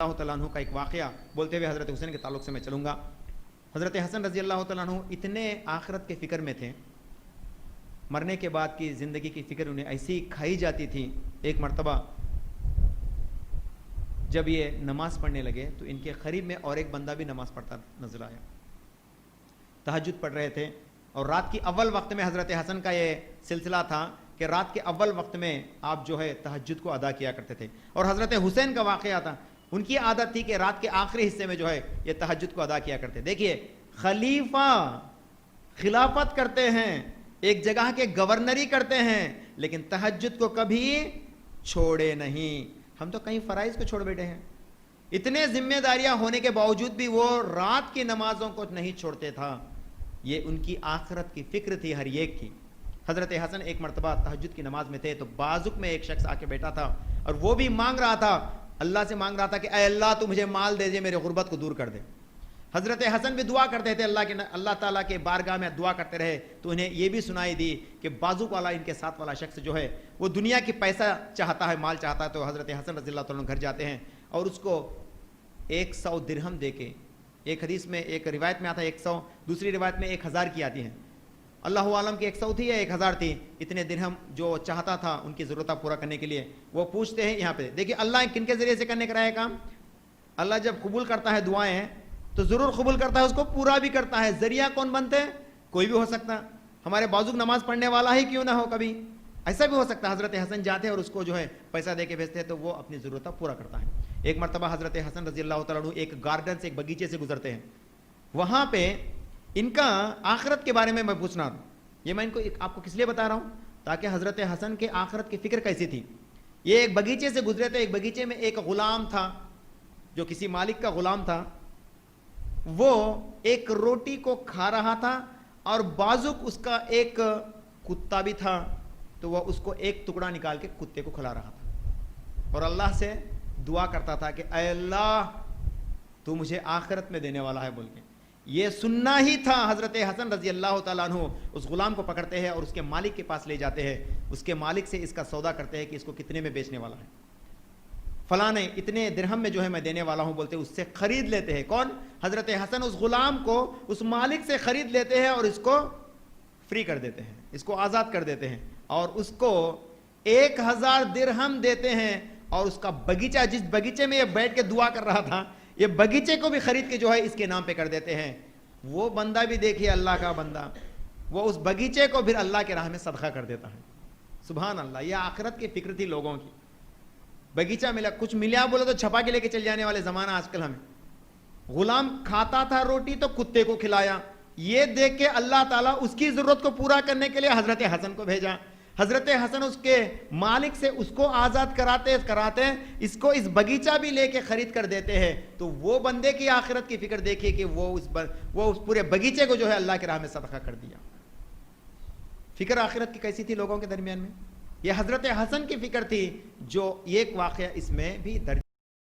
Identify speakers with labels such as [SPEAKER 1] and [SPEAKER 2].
[SPEAKER 1] اللہ تعالیٰ عنہ کا ایک واقعہ بولتے ہوئے حضرت حسین کے تعلق سے میں چلوں گا۔ حضرت حسن رضی اللہ تعالیٰ عنہ اتنے آخرت کے فکر میں تھے، مرنے کے بعد کی زندگی کی فکر انہیں ایسی کھائی جاتی تھی۔ ایک مرتبہ جب یہ نماز پڑھنے لگے تو ان کے قریب میں اور ایک بندہ بھی نماز پڑھتا نظر آیا، تہجد پڑھ رہے تھے، اور رات کی اول وقت میں حضرت حسن کا یہ سلسلہ تھا کہ رات کے اول وقت میں آپ جو ہے تہجد کو ادا کیا کرتے تھے۔ اور حضرت حسین کا واقعہ تھا، ان کی عادت تھی کہ رات کے آخری حصے میں جو ہے یہ تہجد کو ادا کیا کرتے۔ دیکھیے، خلیفہ خلافت کرتے ہیں، ایک جگہ کے گورنری کرتے ہیں، لیکن تہجد کو کبھی چھوڑے نہیں۔ ہم تو کئی فرائض کو چھوڑ بیٹھے ہیں، اتنے ذمہ داریاں ہونے کے باوجود بھی وہ رات کی نمازوں کو نہیں چھوڑتے تھا۔ یہ ان کی آخرت کی فکر تھی ہر ایک کی۔ حضرت حسن ایک مرتبہ تہجد کی نماز میں تھے تو بازوک میں ایک شخص آ کے بیٹھا تھا، اور وہ بھی مانگ رہا تھا، اللہ سے مانگ رہا تھا کہ اے اللہ تو مجھے مال دے دے، میرے غربت کو دور کر دے۔ حضرت حسن بھی دعا کرتے تھے، اللہ تعالیٰ کے بارگاہ میں دعا کرتے رہے تو انہیں یہ بھی سنائی دی کہ بازوک والا ان کے ساتھ والا شخص جو ہے وہ دنیا کی پیسہ چاہتا ہے، مال چاہتا ہے۔ تو حضرت حسن رضی اللہ تعالیٰ عنہ گھر جاتے ہیں اور اس کو 100 درہم دے کے، ایک حدیث میں ایک روایت میں آتا ہے 100، دوسری روایت میں 1000 کی آتی ہیں، اللہ عالم کی 100 تھی یا 1000 تھی، اتنے درہم جو چاہتا تھا ان کی ضرورتیں پورا کرنے کے لیے۔ وہ پوچھتے ہیں یہاں پہ دیکھیے اللہ کن کے ذریعے سے کرنے کا ہے کام۔ اللہ جب قبول کرتا ہے دعائیں تو ضرور قبول کرتا ہے، اس کو پورا بھی کرتا ہے۔ ذریعہ کون بنتے ہیں؟ کوئی بھی ہو سکتا، ہمارے بازوک نماز پڑھنے والا ہی کیوں نہ ہو، کبھی ایسا بھی ہو سکتا ہے۔ حضرت حسن جاتے ہیں اور اس کو جو ہے پیسہ دے کے بھیجتے ہیں تو وہ اپنی ضرورتیں پورا کرتا ہے۔ ایک مرتبہ حضرت حسن رضی اللہ تعالیٰ عنہ ایک گارڈن سے، ایک باغیچے سے گزرتے ہیں، وہاں پہ ان کا آخرت کے بارے میں پوچھنا رہا ہوں۔ یہ میں ان کو آپ کو کس لیے بتا رہا ہوں؟ تاکہ حضرت حسن کے آخرت کی فکر کیسی تھی۔ یہ ایک باغیچے سے گزرے تھے، ایک باغیچے میں ایک غلام تھا جو کسی مالک کا غلام تھا، وہ ایک روٹی کو کھا رہا تھا اور بازوک اس کا ایک کتا بھی تھا، تو وہ اس کو ایک ٹکڑا نکال کے کتے کو کھلا رہا تھا اور اللہ سے دعا کرتا تھا کہ اے اللہ تو مجھے آخرت میں دینے والا ہے بول کے۔ یہ سننا ہی تھا۔ حضرت حسن رضی اللہ تعالیٰ عنہ اس غلام کو پکڑتے ہیں اور اس کے مالک کے پاس لے جاتے ہیں، اس کے مالک سے اس کا سودا کرتے ہیں کہ اس کو کتنے میں بیچنے والا ہے۔ فلاں اتنے درہم میں جو ہے میں دینے والا ہوں بولتے، اس سے خرید لیتے ہیں۔ کون؟ حضرت حسن اس غلام کو اس مالک سے خرید لیتے ہیں اور اس کو فری کر دیتے ہیں، اس کو آزاد کر دیتے ہیں، اور اس کو 1000 درہم دیتے ہیں، اور اس کا باغیچہ، جس باغیچے میں یہ بیٹھ کے دعا کر رہا تھا، یہ باغیچے کو بھی خرید کے جو ہے اس کے نام پہ کر دیتے ہیں۔ وہ بندہ بھی دیکھیے، اللہ کا بندہ، وہ اس باغیچے کو پھر اللہ کے راہ میں صدقہ کر دیتا ہے۔ سبحان اللہ، یہ آخرت کی فکر تھی لوگوں کی۔ باغیچہ ملا، کچھ ملا بولے تو چھپا کے لے کے چل جانے والے زمانہ آج کل ہمیں۔ غلام کھاتا تھا روٹی تو کتے کو کھلایا، یہ دیکھ کے اللہ تعالیٰ اس کی ضرورت کو پورا کرنے کے لیے حضرت حسن کو بھیجا۔ حضرت حسن اس کے مالک سے اس کو آزاد کراتے اس کو اس باغیچہ بھی لے کے خرید کر دیتے ہیں۔ تو وہ بندے کی آخرت کی فکر دیکھیے کہ وہ اس پورے باغیچے کو جو ہے اللہ کے راہ میں صدقہ کر دیا۔ فکر آخرت کی کیسی تھی لوگوں کے درمیان میں؟ یہ حضرت حسن کی فکر تھی، جو ایک واقعہ اس میں بھی درج